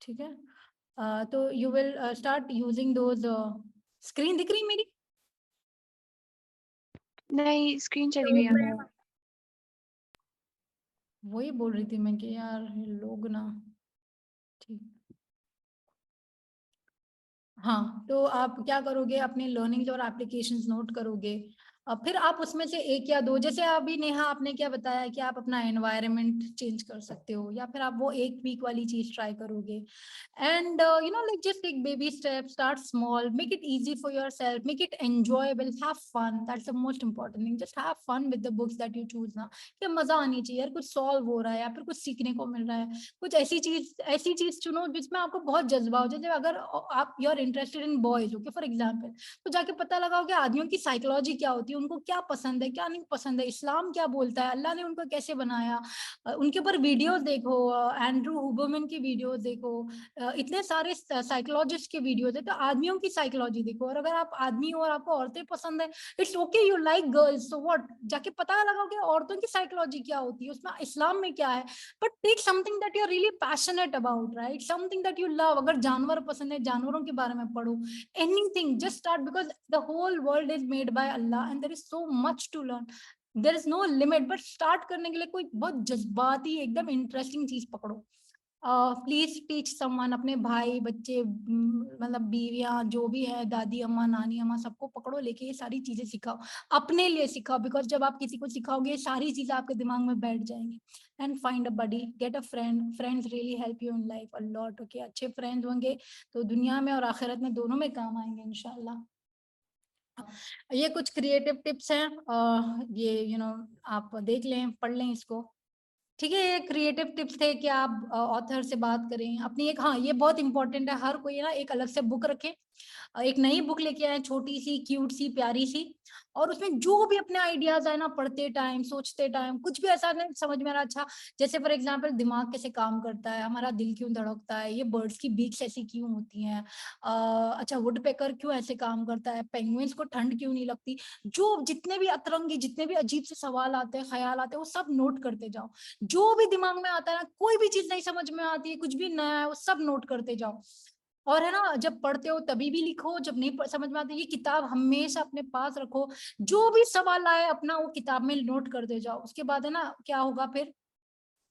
ठीक है, तो you will start using those. Screen दिख रही मेरी? नहीं, स्क्रीन चली गई है। वही बोल रही थी मैं कि यार ये लोग ना, ठीक। हाँ, तो आप क्या करोगे, अपने लर्निंग्स और एप्लीकेशंस नोट करोगे। अब फिर आप उसमें से एक या दो, जैसे अभी नेहा आपने क्या बताया कि आप अपना एनवायरनमेंट चेंज कर सकते हो, या फिर आप वो एक वीक वाली चीज ट्राई करोगे। And you know like just take baby step, start small, make it easy for yourself, make it enjoyable, have fun, that's the most important thing. Just have fun with the books that you choose ना, कि मजा आनी चाहिए यार, कुछ solve हो रहा है या फिर कुछ सीखने को मिल रहा है। कुछ ऐसी चीज चुनो जिसमें आपको बहुत जज्बा हो। जैसे अगर आप you are interested in boys, okay for example, तो जाके पता लगाओ कि आदमियों की साइकोलॉजी क्या होती है, उनको क्या पसंद है क्या नहीं पसंद है, इस्लाम क्या बोलता है, अल्लाह ने उनको कैसे बनाया। उनके ऊपर वीडियोस देखो, एंड्रू हुबरमैन की वीडियोस देखो, इतने सारे साइकोलॉजिस्ट के वीडियोस है, तो आदमियों की साइकोलॉजी देखो। और अगर आप आदमी हो और आपको औरतें पसंद है, it's okay, you like girls, so what, जाके पता लगाओ कि औरतों की साइकोलॉजी क्या होती है, उसमें इस्लाम में क्या है। but take something that you're really passionate about, right? Something that you love. अगर जानवर पसंद है, जानवरों के बारे में पढ़ो। Anything, just start, because the whole world is made by Allah and there is so much to learn. There is no limit, but start करने के लिए कोई बहुत जज्बाती एकदम इंटरेस्टिंग चीज पकड़ो। प्लीज टीच समवन, अपने भाई बच्चे, मतलब बीवियां जो भी है, दादी अम्मा नानी अम्मा, सबको पकड़ो, लेके ये सारी चीजें सिखाओ, अपने लिए सिखाओ, बिकॉज जब आप किसी को सिखाओगे ये सारी चीजें आपके दिमाग में बैठ जाएंगी। And find a buddy, get a friend, friends really help you in life a lot, okay. अच्छे फ्रेंड्स होंगे तो दुनिया में और आखिरत में दोनों में काम आएंगे इंशाल्लाह। ये कुछ क्रिएटिव टिप्स हैं, ये आप देख लें, पढ़ लें इसको। ठीक है, ये क्रिएटिव टिप्स थे कि आप ऑथर से बात करें अपनी एक। हाँ, ये बहुत इंपॉर्टेंट है, हर कोई ना एक अलग से बुक रखे। एक नई बुक लेके आए, छोटी सी, क्यूट सी, प्यारी सी, और उसमें जो भी अपने आइडियाज आए ना, पढ़ते टाइम, सोचते टाइम, कुछ भी ऐसा नहीं समझ में आ रहा, अच्छा, जैसे फॉर एग्जांपल दिमाग कैसे काम करता है, हमारा दिल क्यों धड़कता है, ये बर्ड्स की बीक्स ऐसी क्यों होती हैं, अच्छा वुड पेकर क्यों ऐसे काम करता है, पेंगुइन्स को ठंड क्यों नहीं लगती, जो जितने भी अतरंगी, जितने भी अजीब से सवाल आते हैं, ख्याल आते हैं, वो सब नोट करते जाओ। जो भी दिमाग में आता है ना, कोई भी चीज नहीं समझ में आती है, कुछ भी नया है, वो सब नोट करते जाओ। और है ना, जब पढ़ते हो तभी भी लिखो, जब नहीं समझ में आती, ये किताब हमेशा अपने पास रखो। जो भी सवाल आए अपना वो किताब में नोट करते जाओ। उसके बाद है ना, क्या होगा फिर,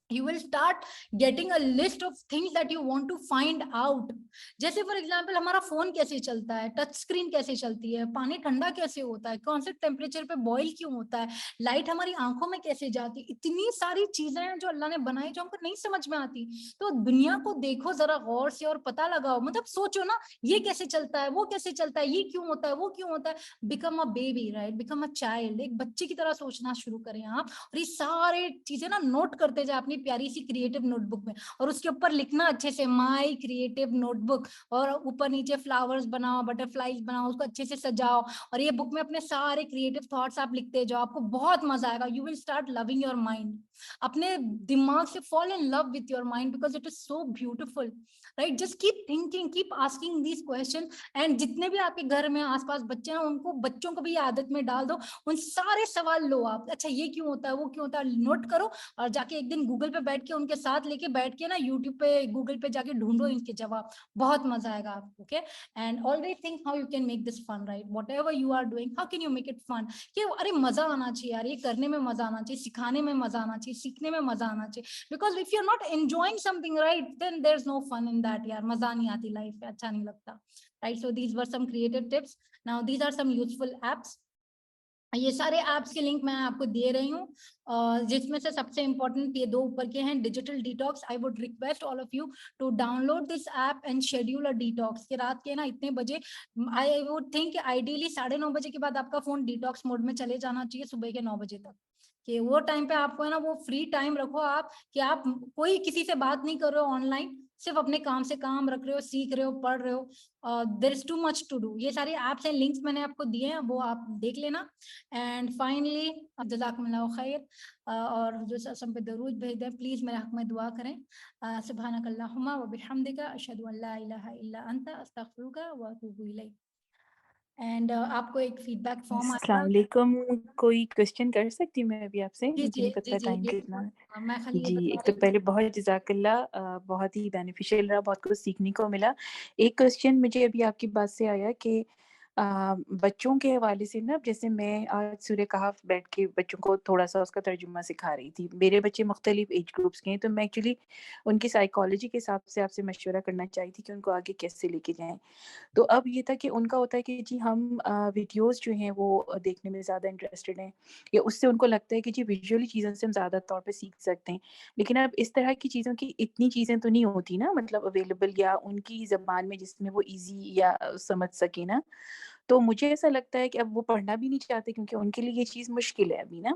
you will start getting a list of things that you want to find out. जैसे फॉर एग्जांपल हमारा फोन कैसे चलता है, टच स्क्रीन कैसे चलती है, पानी ठंडा कैसे होता है, कौन से टेम्परेचर पे बॉईल क्यों होता है, लाइट हमारी आंखों में कैसे जाती है, इतनी सारी चीजें हैं जो अल्लाह ने बनाई जो हमको नहीं समझ में आती। तो दुनिया को देखो जरा गौर से और पता लगाओ, मतलब सोचो ना, ये कैसे चलता है, वो कैसे चलता है, ये क्यों होता है, वो क्यों होता है। Become a baby, right, become a child, एक बच्चे की तरह सोचना शुरू करें आप, और ये सारे चीजें ना नोट करते जाए अपनी प्यारी सी क्रिएटिव नोटबुक में, और उसके ऊपर लिखना अच्छे से, माय क्रिएटिव नोटबुक, और ऊपर नीचे फ्लावर्स बनाओ, बटरफ्लाईज बनाओ, उसको अच्छे से सजाओ, और ये बुक में अपने सारे क्रिएटिव थॉट्स आप लिखते जाओ। आपको बहुत मजा आएगा, you will start loving your mind. अपने दिमाग से fall in love with your mind, because it is so beautiful, right. Just keep thinking, keep asking these question. And जितने भी आपके घर में आसपास बच्चे हैं, उनको, बच्चों को भी आदत में डाल दो, उन सारे सवाल लो आप, अच्छा ये क्यों होता है, वो क्यों होता है, नोट करो, और जाके एक दिन गूगल पे बैठ के उनके साथ लेके बैठ के ना, यूट्यूब पे, गूगल पे जाके ढूंढो इनके जवाब। बहुत मजा आएगा आपको, okay. And always think how you can make this fun, right, whatever you are doing, how can you make it fun, कि अरे मजा आना चाहिए यार, ये करने में मजा आना चाहिए, सिखाने में मजा आना चाहिए, सीखने में मजा आना चाहिए। Because if you are not enjoying something, right, then there is no fun in that यार, मजा नहीं आती लाइफ में, अच्छा नहीं लगता, right. So these were some creative tips. Now these are some useful apps. ये सारे ऐप्स के लिंक मैं आपको दे रही हूँ, जिसमें से सबसे इंपॉर्टेंट ये दो ऊपर के हैं, digital detox. I would request all of you to download this app and schedule a detox, के रात के ना इतने बजे, आई वुड थिंक आइडियली 9:30 बजे के बाद आपका फोन डिटॉक्स मोड में चले जाना चाहिए, सुबह के 9 बजे तक, कि वो टाइम पे आपको है ना, वो फ्री टाइम रखो आप, कि आप कोई किसी से बात नहीं कर रहे हो ऑनलाइन, सिर्फ अपने काम से काम रख रहे हो, सीख रहे हो, पढ़ रहे हो। There is too much to do. ये सारे ऐप्स हैं, लिंक्स मैंने आपको दिए हैं, वो आप देख लेना। एंड फाइनली जज़ाकुमुल्लाहु खैर, और जो सब पे दरूद भेज दें, प्लीज मेरे हक में दुआ करें। सुब्हानकल्लाहुम्मा व बिहम्दिका अशहदु अल्ला इलाहा इल्ला अंता अस्तगफिरुका व अतूबु इलैक। एंड आपको एक फीडबैक फॉर्म अस्सलाम आएगा। वालेकुम। कोई क्वेश्चन कर सकती हूँ मैं अभी आपसे? जी मुझे जी नहीं जी पता जी टाइम जी। कितना है। मैं खाली ये जी, बता एक तो रही पहले बहुत जज़ाकल्लाह, बहुत ही बेनिफिशियल रहा, बहुत कुछ सीखने को मिला। एक क्वेश्चन मुझे अभी आपकी बात से आया कि बच्चों के हवाले से ना, जैसे मैं आज सूरह कहफ बैठ के बच्चों को थोड़ा-सा उसका तर्जुमा सिखा रही थी। मेरे बच्चे मुख्तलिफ एज ग्रुप्स के हैं, तो मैं एक्चुअली उनकी साइकोलॉजी के हिसाब से आपसे मशवरा करना चाही थी कि उनको आगे कैसे लेके जाएँ। तो अब ये था कि उनका होता है कि जी हम वीडियोज़ जो हैं वो देखने में ज़्यादा इंटरेस्टेड हैं, या उससे उनको लगता है कि जी विजुअली चीज़ों से हम ज़्यादा तौर पे सीख सकते हैं। लेकिन अब इस तरह की चीज़ों की इतनी चीज़ें तो नहीं होती ना, मतलब अवेलेबल या उनकी ज़बान में जिसमें वो ईज़ी या समझ सकें ना। तो मुझे ऐसा लगता है कि अब वो पढ़ना भी नहीं चाहते, क्योंकि उनके लिए ये चीज़ मुश्किल है अभी ना।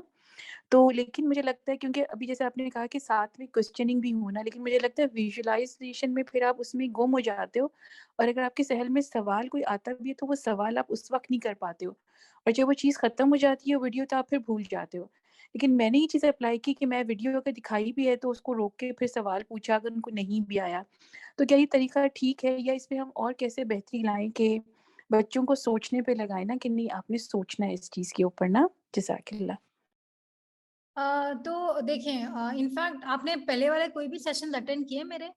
तो लेकिन मुझे लगता है, क्योंकि अभी जैसे आपने कहा कि साथ में क्वेश्चनिंग भी होना, लेकिन मुझे लगता है विजुअलाइज़ेशन में फिर आप उसमें गुम हो जाते हो, और अगर आपके ज़हन में सवाल कोई आता भी है तो वो सवाल आप उस वक़्त नहीं कर पाते हो, और जब वो चीज़ ख़त्म हो जाती है वीडियो, तो आप फिर भूल जाते हो। लेकिन मैंने ये चीज़ अप्लाई की कि मैं वीडियो अगर दिखाई भी है तो उसको रोक के फिर सवाल पूछा, अगर उनको नहीं भी आया। तो क्या ये तरीका ठीक है, या इसमें हम और कैसे बेहतरी लाएँ कि बच्चों को सोचने पे लगाएँ ना, कि नहीं आपने सोचना है इस चीज़ के ऊपर ना? जज़ाकल्लाह। तो देखें, इनफैक्ट आपने पहले वाले कोई भी सेशन अटेंड किए मेरे?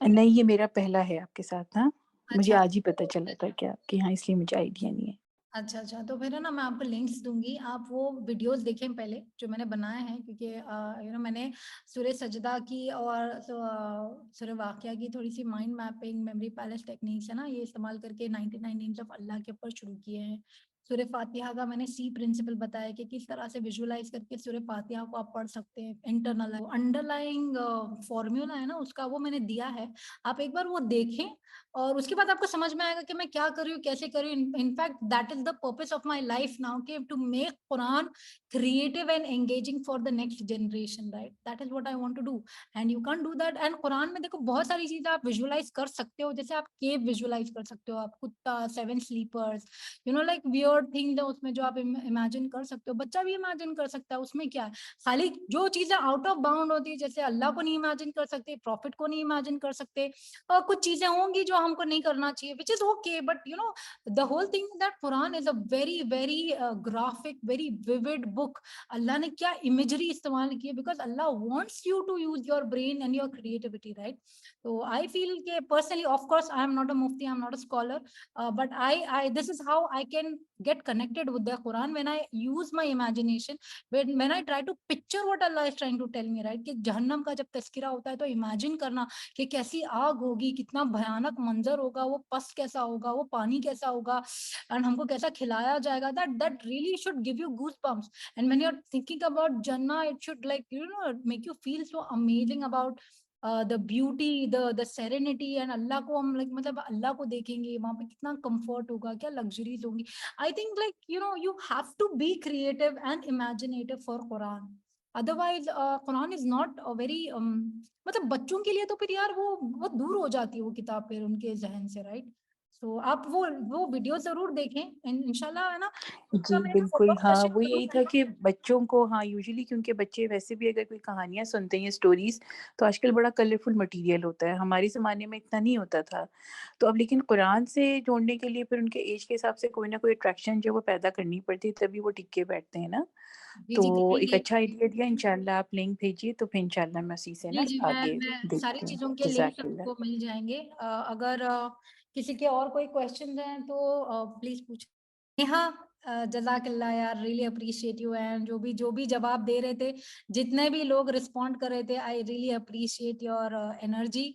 नहीं, ये मेरा पहला है आपके साथ ना। मुझे अच्छा। आज ही पता चला था कि आपके यहाँ, इसलिए मुझे आइडिया नहीं है। अच्छा, अच्छा। तो फिर है ना मैं आपको लिंक्स दूँगी, आप वो वीडियोज़ देखें पहले जो मैंने बनाए हैं, क्योंकि मैंने सूरह सजदा की और सूरह वाक़िया की थोड़ी-सी mind mapping, memory palace techniques है ना, ये इस्तेमाल करके 99 नेम्स ऑफ अल्लाह के ऊपर शुरू किए हैं। सूरह फ़ातिहा का मैंने सी प्रिंसिपल बताया कि किस तरह से विजुअलाइज़ करके सूरह फ़ातिहा को आप पढ़ सकते हैं। इंटरनल अंडरलाइंग फ़ॉर्मूला है ना उसका, वो मैंने दिया है। आप एक बार वो देखें और उसके बाद आपको समझ में आएगा कि मैं क्या कर रही हूँ, कैसे कर रही हूँ। In fact that is the purpose of my life now कि to make Quran creative and engaging for the next generation, right? That is what I want to do and you can do that. And Quran में देखो बहुत सारी चीज़ें आप visualise कर सकते हो, जैसे आप केव विजुअलाइज़ कर सकते हो, आप कुत्ता, 7 स्लीपर्स, लाइक वियर्ड थिंग्स है उसमें जो आप इमेजिन कर सकते हो। बच्चा भी इमेजिन कर सकता है, उसमें क्या है? खाली जो चीज़ें आउट ऑफ बाउंड होती है, जैसे अल्लाह को नहीं इमेजिन कर सकते, प्रॉफिट को नहीं इमेजिन कर सकते, कुछ चीजें होंगी जो हमको नहीं करना चाहिए, which is okay, but the whole thing that Quran is a very very graphic, very vivid book. Allah ने क्या इमेजरी इस्तेमाल की है, because Allah wants you to use your brain and your creativity, right? तो I feel के personally, of course I am not a मुफ्ती, I am not a scholar, but I this is how I can get connected with the Quran, when I use my imagination, when I try to picture what Allah is trying to tell me, right? कि जहन्नम का जब तस्करा होता है तो imagine करना कि कैसी आग होगी, कितना भयानक मंजर होगा, वो पस कैसा होगा, वो पानी कैसा होगा, एंड हमको कैसा खिलाया जाएगा, that really should give you goosebumps. And when you're thinking about Jannah, it should, like, make you feel so amazing about the beauty, the serenity, and अल्लाह को हम, like, मतलब अल्लाह को देखेंगे वहां पे, कितना कंफर्ट होगा, क्या लग्जरीज होंगी। I think, like, you have to be creative and imaginative for Quran. Otherwise Quran is not a very, मतलब बच्चों के लिए तो फिर यार वो बहुत दूर हो जाती है वो किताब फिर उनके जहन से, राइट? सो आप वो वीडियो जरूर देखें, इंशाल्लाह, है ना? जी, उसका मैं बिल्कुल। follow-up हाँ, session वो जरूर यही था कि बच्चों को, हाँ, यूजुअली क्योंकि बच्चे वैसे भी अगर कोई कहानियाँ सुनते हैं, स्टोरीज़, तो आजकल बड़ा कलरफुल मटीरियल होता है। हमारे ज़माने में इतना नहीं होता था। तो अब लेकिन कुरान से जोड़ने के लिए फिर उनके ऐज के हिसाब से कोई ना कोई अट्रैक्शन जो है वो पैदा करनी पड़ती है, तभी वो टिक के बैठते हैं ना। जी जी तो एक करेंगे। अच्छा आइडिया दिया, इंशाल्लाह आप लिंक भेजिए, तो फिर इंशाल्लाह मैं उसी से जी ना जी, आगे मैं सारी देखती हूँ। चीजों के लिंक्स जज़ाकल्लाह। आपको मिल जाएंगे। अगर किसी के और कोई क्वेश्चंस हैं तो प्लीज पूछ। नेहा, जजाकल्ला यार, रियली अप्रिशिएट यू, एंड जो भी जवाब दे रहे थे, जितने भी लोग रिस्पॉन्ड कर रहे थे, I really appreciate your energy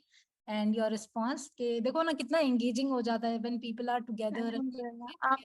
and your response. के देखो ना कितना एंगेजिंग हो जाता है व्हेन पीपल आर टुगेदर। अल्हम्दुलिल्लाह। आप